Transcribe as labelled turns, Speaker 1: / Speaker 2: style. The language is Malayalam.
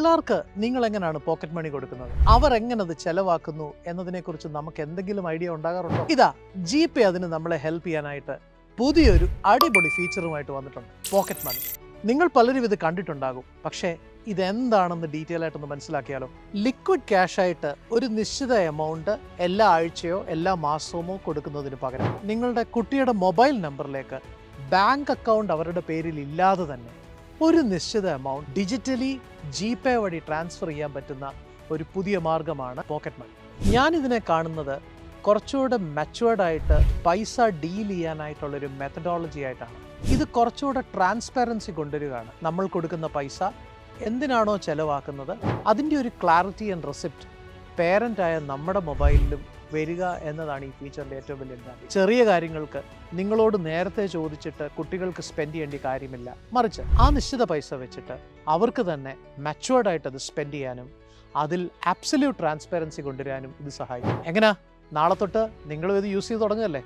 Speaker 1: പിള്ളേർക്ക് നിങ്ങൾ എങ്ങനെയാണ് പോക്കറ്റ് മണി കൊടുക്കുന്നത്? അവർ എങ്ങനെ അത് ചെലവാക്കുന്നു എന്നതിനെക്കുറിച്ച് നമുക്ക് എന്തെങ്കിലും ഐഡിയ ഉണ്ടാകാറുണ്ടോ? ഇതാ ജിപേ അതിന് നമ്മളെ ഹെൽപ്പ് ചെയ്യാനായിട്ട് പുതിയൊരു അടിപൊളി ഫീച്ചറുമായിട്ട് വന്നിട്ടുണ്ട്, പോക്കറ്റ് മണി. നിങ്ങൾ പലരും ഇത് കണ്ടിട്ടുണ്ടാകും, പക്ഷേ ഇതെന്താണെന്ന് ഡീറ്റെയിൽ ആയിട്ടൊന്ന് മനസ്സിലാക്കിയാലോ? ലിക്വിഡ് ക്യാഷ് ആയിട്ട് ഒരു നിശ്ചിത എമൗണ്ട് എല്ലാ ആഴ്ചയോ എല്ലാ മാസമോ കൊടുക്കുന്നതിന് പകരം നിങ്ങളുടെ കുട്ടിയുടെ മൊബൈൽ നമ്പറിലേക്ക് ബാങ്ക് അക്കൗണ്ട് അവരുടെ പേരിൽ ഇല്ലാതെ തന്നെ ഒരു നിശ്ചിത എമൗണ്ട് ഡിജിറ്റലി ജിപേ വഴി ട്രാൻസ്ഫർ ചെയ്യാൻ പറ്റുന്ന ഒരു പുതിയ മാർഗമാണ് പോക്കറ്റ് മണി. ഞാനിതിനെ കാണുന്നത് കുറച്ചുകൂടെ മെച്ചുവേർഡ് ആയിട്ട് പൈസ ഡീൽ ചെയ്യാനായിട്ടുള്ളൊരു മെത്തഡോളജി ആയിട്ടാണ്. ഇത് കുറച്ചുകൂടെ ട്രാൻസ്പെറൻസി കൊണ്ടുവരികയാണ്. നമ്മൾ കൊടുക്കുന്ന പൈസ എന്തിനാണോ ചെലവാക്കുന്നത് അതിൻ്റെ ഒരു ക്ലാരിറ്റി ആൻഡ് റെസിപ്റ്റ് പേരൻ്റായ നമ്മുടെ മൊബൈലിലും വരിക എന്നതാണ് ഈ ഫീച്ചറിൻ്റെ ഏറ്റവും വലിയ അഡ്വാൻറ്റേജ്. ചെറിയ കാര്യങ്ങൾക്ക് നിങ്ങളോട് നേരത്തെ ചോദിച്ചിട്ട് കുട്ടികൾക്ക് സ്പെൻഡ് ചെയ്യേണ്ട കാര്യമില്ല, മറിച്ച് ആ നിശ്ചിത പൈസ വെച്ചിട്ട് അവർക്ക് തന്നെ മെച്ചുവേർഡ് ആയിട്ട് അത് സ്പെൻഡ് ചെയ്യാനും അതിൽ ആബ്സല്യൂട്ട് ട്രാൻസ്പെറൻസി കൊണ്ടുവരാനും ഇത് സഹായിക്കും. എങ്ങനെയാ? നാളെ തൊട്ട് നിങ്ങളും ഇത് യൂസ് ചെയ്ത് തുടങ്ങുകയല്ലേ?